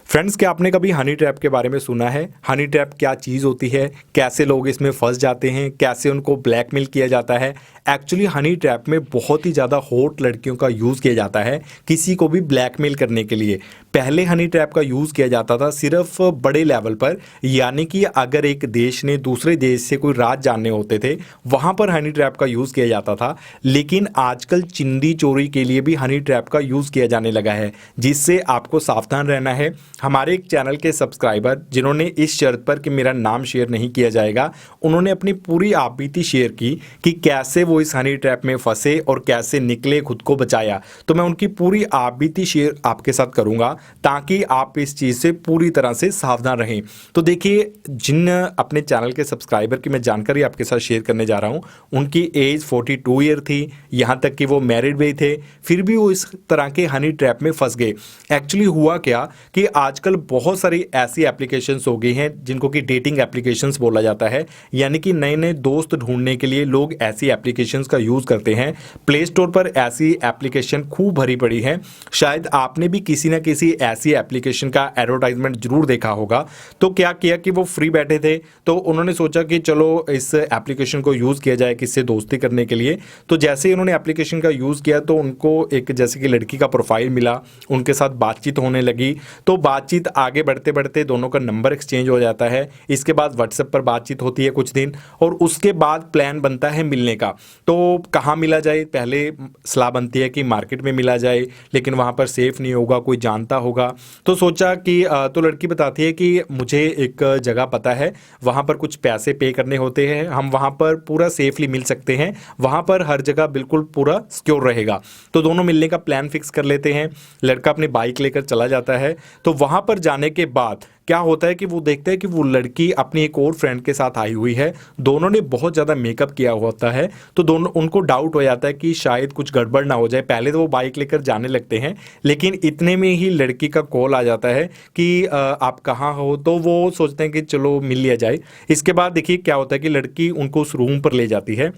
Friends, क्या आपने कभी हनी ट्रैप के बारे में सुना है? हनी ट्रैप क्या चीज़ होती है, कैसे लोग इसमें फंस जाते हैं, कैसे उनको ब्लैकमेल किया जाता है? एक्चुअली हनी ट्रैप में बहुत ही ज़्यादा हॉट लड़कियों का यूज़ किया जाता है किसी को भी ब्लैकमेल करने के लिए। पहले हनी ट्रैप का यूज़ किया जाता था सिर्फ बड़े लेवल पर, यानी कि अगर एक देश ने दूसरे देश से कोई राज जानने होते थे वहाँ पर हनी ट्रैप का यूज़ किया जाता था। लेकिन आजकल चिंदी चोरी के लिए भी हनी ट्रैप का यूज़ किया जाने लगा है, जिससे आपको सावधान रहना है। हमारे एक चैनल के सब्सक्राइबर जिन्होंने इस शर्त पर कि मेरा नाम शेयर नहीं किया जाएगा, उन्होंने अपनी पूरी आपबीती शेयर की कि कैसे वो इस हनी ट्रैप में फंसे और कैसे निकले, खुद को बचाया। तो मैं उनकी पूरी आपबीती शेयर आपके साथ करूंगा ताकि आप इस चीज़ से पूरी तरह से सावधान रहें। तो देखिए, जिन अपने चैनल के सब्सक्राइबर की मैं जानकारी आपके साथ शेयर करने जा रहा हूँ, उनकी एज 42 ईयर थी, यहाँ तक कि वो मैरिड भी थे, फिर भी वो इस तरह के हनी ट्रैप में फंस गए। एक्चुअली हुआ क्या कि आजकल बहुत सारी ऐसी एप्लीकेशंस हो गई हैं जिनको कि डेटिंग एप्लीकेशंस बोला जाता है, यानी कि नए नए दोस्त ढूंढने के लिए लोग ऐसी एप्लीकेशंस का यूज़ करते हैं। प्ले स्टोर पर ऐसी एप्लीकेशन खूब भरी पड़ी है। शायद आपने भी किसी न किसी ऐसी एप्लीकेशन का एडवर्टाइजमेंट जरूर देखा होगा। तो क्या किया कि वो फ्री बैठे थे, तो उन्होंने सोचा कि चलो इस एप्लीकेशन को यूज़ किया जाए किससे दोस्ती करने के लिए। तो जैसे ही उन्होंने एप्लीकेशन का यूज़ किया तो उनको एक जैसे कि लड़की का प्रोफाइल मिला, उनके साथ बातचीत होने लगी। तो बातचीत आगे बढ़ते बढ़ते दोनों का नंबर एक्सचेंज हो जाता है। इसके बाद व्हाट्सएप पर बातचीत होती है कुछ दिन, और उसके बाद प्लान बनता है मिलने का। तो कहाँ मिला जाए? पहले सलाह बनती है कि मार्केट में मिला जाए, लेकिन वहाँ पर सेफ नहीं होगा, कोई जानता होगा। तो सोचा कि तो लड़की बताती है कि मुझे एक जगह पता है, वहाँ पर कुछ पैसे पे करने होते हैं, हम वहाँ पर पूरा सेफली मिल सकते हैं, वहाँ पर हर जगह बिल्कुल पूरा सिक्योर रहेगा। तो दोनों मिलने का प्लान फिक्स कर लेते हैं। लड़का अपनी बाइक लेकर चला जाता है। तो वहाँ पर जाने के बाद क्या होता है कि वो देखते हैं कि वो लड़की अपनी एक और फ्रेंड के साथ आई हुई है। दोनों ने बहुत ज़्यादा मेकअप किया होता है, तो दोनों उनको डाउट हो जाता है कि शायद कुछ गड़बड़ ना हो जाए। पहले तो वो बाइक लेकर जाने लगते हैं, लेकिन इतने में ही लड़की का कॉल आ जाता है कि आप कहाँ हो। तो वो सोचते हैं कि चलो मिल लिया जाए। इसके बाद देखिए क्या होता है कि लड़की उनको उस रूम पर ले जाती है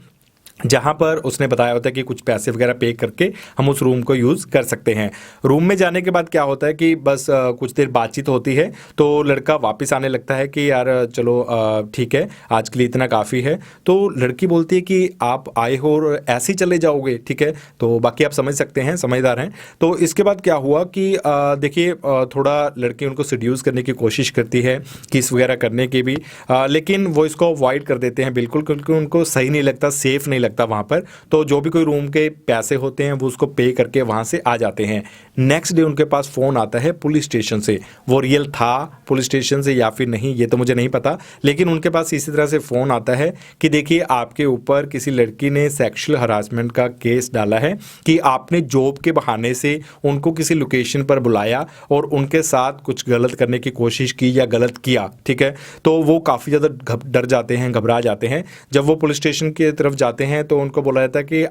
जहाँ पर उसने बताया होता है कि कुछ पैसे वगैरह पे करके हम उस रूम को यूज़ कर सकते हैं। रूम में जाने के बाद क्या होता है कि बस कुछ देर बातचीत होती है, तो लड़का वापस आने लगता है कि यार चलो ठीक है, आज के लिए इतना काफ़ी है। तो लड़की बोलती है कि आप आए हो और ऐसे ही चले जाओगे, ठीक है। तो बाकी आप समझ सकते हैं, समझदार हैं। तो इसके बाद क्या हुआ कि देखिए थोड़ा लड़की उनको सीड्यूस करने की कोशिश करती है, किस वगैरह करने की भी, लेकिन वो इसको अवॉइड कर देते हैं बिल्कुल, क्योंकि उनको सही नहीं लगता, सेफ़ नहीं लगता वहाँ पर। तो जो भी कोई रूम के पैसे होते हैं वो उसको पे करके वहाँ से आ जाते हैं। नेक्स्ट डे उनके पास फ़ोन आता है पुलिस स्टेशन से। वो रियल था पुलिस स्टेशन से या फिर नहीं, ये तो मुझे नहीं पता, लेकिन उनके पास इसी तरह से फ़ोन आता है कि देखिए आपके ऊपर किसी लड़की ने सेक्सुअल हरासमेंट का केस डाला है कि आपने जॉब के बहाने से उनको किसी लोकेशन पर बुलाया और उनके साथ कुछ गलत करने की कोशिश की या गलत किया, ठीक है। तो वो काफ़ी ज़्यादा डर जाते हैं, घबरा जाते हैं। जब वो पुलिस स्टेशन की तरफ जाते हैं तो उनको बोला जाता है कि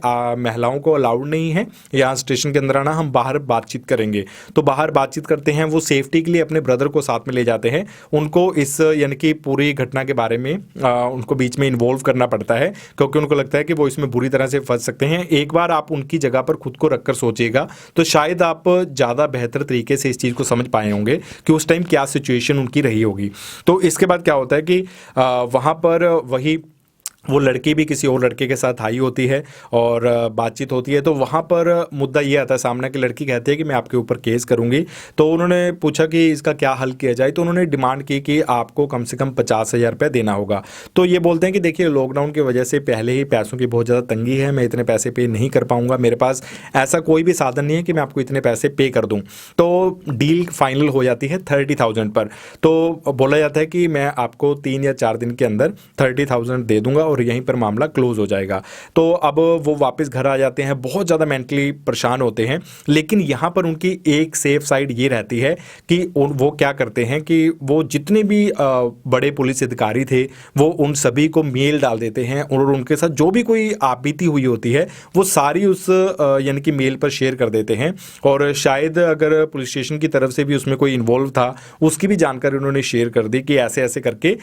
महिलाओं को अलाउड नहीं है यहाँ स्टेशन के अंदर आना, हम बाहर बातचीत करेंगे। तो बाहर बातचीत करते हैं। वो सेफ्टी के लिए अपने ब्रदर को साथ में ले जाते हैं। उनको इस यानी कि पूरी घटना के बारे में उनको बीच में इन्वॉल्व करना पड़ता है, क्योंकि उनको लगता है कि वो इसमें बुरी तरह से फंस सकते हैं। एक बार आप उनकी जगह पर खुद को रखकर सोचिएगा तो शायद आप ज़्यादा बेहतर तरीके से इस चीज़ को समझ पाए होंगे कि उस टाइम क्या सिचुएशन उनकी रही होगी। तो इसके बाद क्या होता है कि वहाँ पर वही वो लड़की भी किसी और लड़के के साथ आई होती है और बातचीत होती है। तो वहाँ पर मुद्दा ये आता है सामने कि लड़की कहती है कि मैं आपके ऊपर केस करूँगी। तो उन्होंने पूछा कि इसका क्या हल किया जाए। तो उन्होंने डिमांड की कि आपको कम से कम 50,000 रुपये देना होगा। तो ये बोलते हैं कि देखिए लॉकडाउन की वजह से पहले ही पैसों की बहुत ज़्यादा तंगी है, मैं इतने पैसे पे नहीं कर पाऊँगा, मेरे पास ऐसा कोई भी साधन नहीं है कि मैं आपको इतने पैसे पे कर दूँ। तो डील फाइनल हो जाती है 30,000 पर। तो बोला जाता है कि मैं आपको 3 या 4 दिन के अंदर 30,000 दे दूँगा और यहीं पर मामला क्लोज हो जाएगा। तो अब वो वापस घर आ जाते हैं, बहुत ज़्यादा मेंटली परेशान होते हैं। लेकिन यहाँ पर उनकी एक सेफ साइड ये रहती है कि वो क्या करते हैं कि वो जितने भी बड़े पुलिस अधिकारी थे वो उन सभी को मेल डाल देते हैं और उनके साथ जो भी कोई आपबीती हुई होती है वो सारी उस यानी कि मेल पर शेयर कर देते हैं। और शायद अगर पुलिस स्टेशन की तरफ से भी उसमें कोई इन्वॉल्व था उसकी भी जानकारी उन्होंने शेयर कर दी कि ऐसे ऐसे करके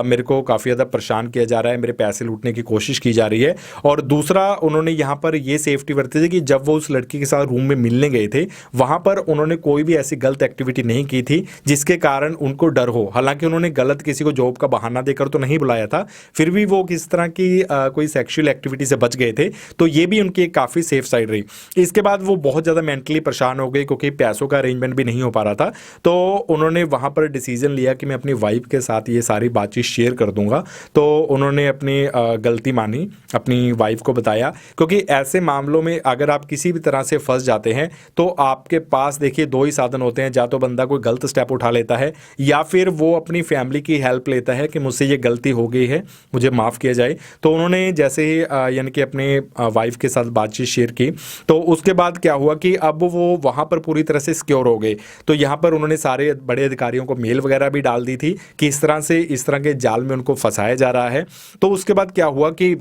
मेरे को काफ़ी ज़्यादा परेशान किया जा रहा है, मेरे पैसे पैसे लूटने की कोशिश की जा रही है। और दूसरा उन्होंने यहाँ पर ये सेफ्टी बरती थी कि जब वो उस लड़की के साथ रूम में मिलने गए थे वहाँ पर उन्होंने कोई भी ऐसी गलत एक्टिविटी नहीं की थी जिसके कारण उनको डर हो। हालांकि उन्होंने गलत किसी को जॉब का बहाना देकर तो नहीं बुलाया था, फिर भी वो किस तरह की कोई सेक्सुअल एक्टिविटी से बच गए थे, तो ये भी उनकी एक काफ़ी सेफ साइड रही। इसके बाद वो बहुत ज़्यादा मेंटली परेशान हो गए क्योंकि पैसों का अरेंजमेंट भी नहीं हो पा रहा था, तो उन्होंने वहाँ पर डिसीजन लिया कि मैं अपनी वाइफ के साथ ये सारी बातचीत शेयर कर दूंगा। तो उन्होंने अपनी गलती मानी, अपनी वाइफ को बताया, क्योंकि ऐसे मामलों में अगर आप किसी भी तरह से फंस जाते हैं तो आपके पास देखिए दो ही साधन होते हैं, या तो बंदा कोई गलत स्टेप उठा लेता है या फिर वो अपनी फैमिली की हेल्प लेता है कि मुझसे ये गलती हो गई है, मुझे माफ़ किया जाए। तो उन्होंने जैसे ही यानी कि अपने वाइफ के साथ बातचीत शेयर की, तो उसके बाद क्या हुआ कि अब वो वहाँ पर पूरी तरह से सिक्योर हो गए। तो यहाँ पर उन्होंने सारे बड़े अधिकारियों को मेल वगैरह भी डाल दी थी कि इस तरह से इस तरह के जाल में उनको फंसाया जा रहा है। तो उसके बाद क्या हुआ कि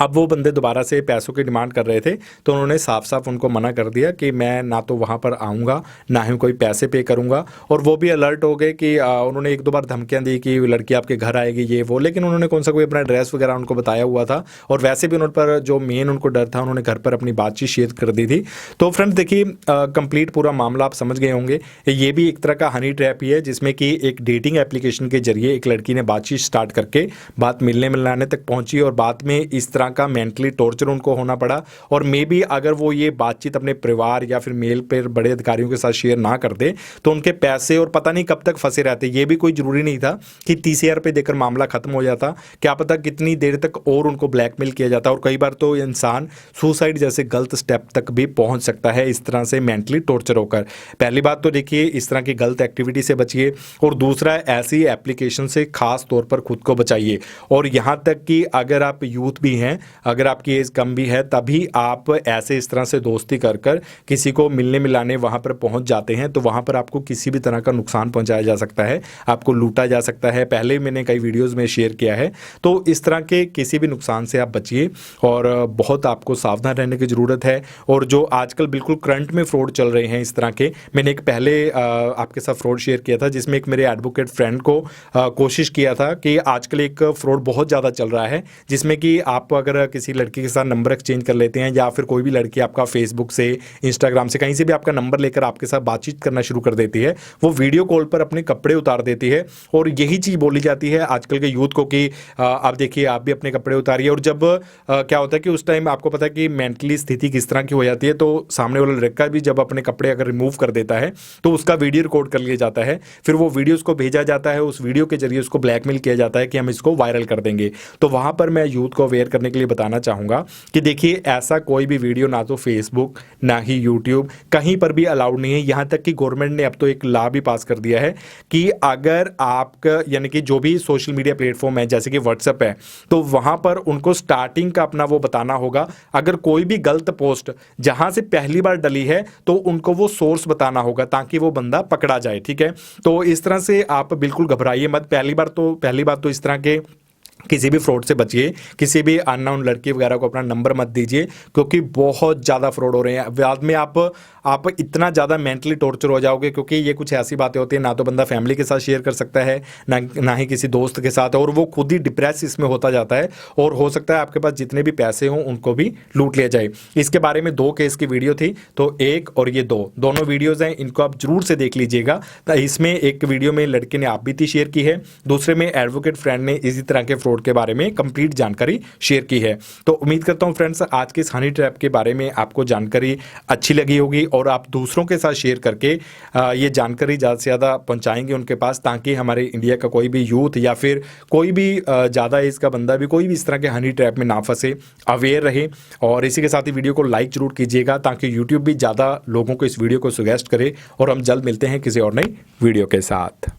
अब वो बंदे दोबारा से पैसों की डिमांड कर रहे थे, तो उन्होंने साफ साफ उनको मना कर दिया कि मैं ना तो वहाँ पर आऊँगा ना ही कोई पैसे पे करूँगा। और वो भी अलर्ट हो गए कि उन्होंने एक दो बार धमकियाँ दी कि लड़की आपके घर आएगी ये वो, लेकिन उन्होंने कौन सा कोई अपना एड्रेस वगैरह उनको बताया हुआ था। और वैसे भी उन पर जो मेन उनको डर था, उन्होंने घर पर अपनी बातचीत शेयर कर दी थी। तो फ्रेंड्स देखिए कंप्लीट पूरा मामला आप समझ गए होंगे। ये भी एक तरह का हनी ट्रैप ही है, जिसमें कि एक डेटिंग एप्लीकेशन के जरिए एक लड़की ने बातचीत स्टार्ट करके बात मिलने मिलाने तक पहुंची और बाद में इस तरह का मेंटली टॉर्चर उनको होना पड़ा। और मे बी अगर वो ये बातचीत अपने परिवार या फिर मेल पर बड़े अधिकारियों के साथ शेयर ना करते तो उनके पैसे और पता नहीं कब तक फंसे रहते। ये भी कोई ज़रूरी नहीं था कि 30,000 रुपये देकर मामला खत्म हो जाता, क्या पता कितनी देर तक और उनको ब्लैकमेल किया जाता। और कई बार तो इंसान सुसाइड जैसे गलत स्टेप तक भी पहुंच सकता है इस तरह से मेंटली टॉर्चर होकर। पहली बात तो देखिए इस तरह की गलत एक्टिविटी से बचिए, और दूसरा ऐसी एप्लीकेशन से खास तौर पर खुद को बचाइए। और यहाँ तक कि अगर आप यूथ भी हैं, अगर आपकी एज कम भी है, तभी आप ऐसे इस तरह से दोस्ती कर कर किसी को मिलने मिलाने वहाँ पर पहुँच जाते हैं, तो वहाँ पर आपको किसी भी तरह का नुकसान पहुँचाया जा सकता है, आपको लूटा जा सकता है। पहले मैंने कई वीडियोज़ में शेयर किया है। तो इस तरह के किसी भी नुकसान से आप बचिए और बहुत आपको सावधान रहने की ज़रूरत है। और जो आजकल बिल्कुल करंट में फ्रॉड चल रहे हैं इस तरह के, मैंने एक पहले आपके साथ फ्रॉड शेयर किया था जिसमें एक मेरे एडवोकेट फ्रेंड को कोशिश किया था कि आजकल एक फ्रॉड बहुत ज़्यादा चल रहा है जिसमें कि आप अगर किसी लड़की के साथ नंबर एक्सचेंज कर लेते हैं या फिर कोई भी लड़की आपका फेसबुक से, इंस्टाग्राम से, कहीं से भी आपका नंबर लेकर आपके साथ बातचीत करना शुरू कर देती है, वो वीडियो कॉल पर अपने कपड़े उतार देती है। और यही चीज़ बोली जाती है आजकल के यूथ को कि आप देखिए आप भी अपने कपड़े उतारिए। और जब क्या होता है कि उस टाइम आपको पता है कि मेंटली स्थिति किस तरह की हो जाती है, तो सामने वाला लड़का भी जब अपने कपड़े अगर रिमूव कर देता है तो उसका वीडियो रिकॉर्ड कर लिया जाता है, फिर वो वीडियो उसको भेजा जाता है, उस वीडियो के जरिए उसको ब्लैकमेल किया जाता है कि हम इसको वायरल कर देंगे। तो वहाँ पर मैं यूथ को अवेयर करने के लिए बताना चाहूँगा कि देखिए ऐसा कोई भी वीडियो ना तो फेसबुक ना ही यूट्यूब कहीं पर भी अलाउड नहीं है। यहाँ तक कि गवर्नमेंट ने अब तो एक लॉ भी पास कर दिया है कि अगर आपका यानी कि जो भी सोशल मीडिया प्लेटफॉर्म है जैसे कि व्हाट्सएप है, तो वहाँ पर उनको स्टार्टिंग का अपना वो बताना होगा। अगर कोई भी गलत पोस्ट जहाँ से पहली बार डली है तो उनको वो सोर्स बताना होगा ताकि वो बंदा पकड़ा जाए। ठीक है, तो इस तरह से आप बिल्कुल घबराइए मत। पहली बात तो इस तरह के किसी भी फ्रॉड से बचिए, किसी भी अननोन लड़की वगैरह को अपना नंबर मत दीजिए क्योंकि बहुत ज़्यादा फ्रॉड हो रहे हैं। बाद में आप इतना ज़्यादा मेंटली टॉर्चर हो जाओगे क्योंकि ये कुछ ऐसी बातें होती हैं ना तो बंदा फैमिली के साथ शेयर कर सकता है ना ही किसी दोस्त के साथ, और वो खुद ही डिप्रेस इसमें होता जाता है और हो सकता है आपके पास जितने भी पैसे हों उनको भी लूट लिया जाए। इसके बारे में 2 केस की वीडियो थी, तो एक और ये दोनों वीडियोज़ हैं, इनको आप जरूर से देख लीजिएगा। तो इसमें एक वीडियो में लड़के ने आप बीती शेयर की है, दूसरे में एडवोकेट फ्रेंड ने इसी तरह के फ्रॉड के बारे में कंप्लीट जानकारी शेयर की है। तो उम्मीद करता हूं फ्रेंड्स आज के इस हनी ट्रैप के बारे में आपको जानकारी अच्छी लगी होगी और आप दूसरों के साथ शेयर करके ये जानकारी ज़्यादा से ज़्यादा पहुंचाएंगे उनके पास, ताकि हमारे इंडिया का कोई भी यूथ या फिर कोई भी ज़्यादा एज का बंदा भी कोई भी इस तरह के हनी ट्रैप में ना फंसे, अवेयर रहे। और इसी के साथ ही वीडियो को लाइक जरूर कीजिएगा ताकि यूट्यूब भी ज़्यादा लोगों को इस वीडियो को सजेस्ट करे। और हम जल्द मिलते हैं किसी और नई वीडियो के साथ।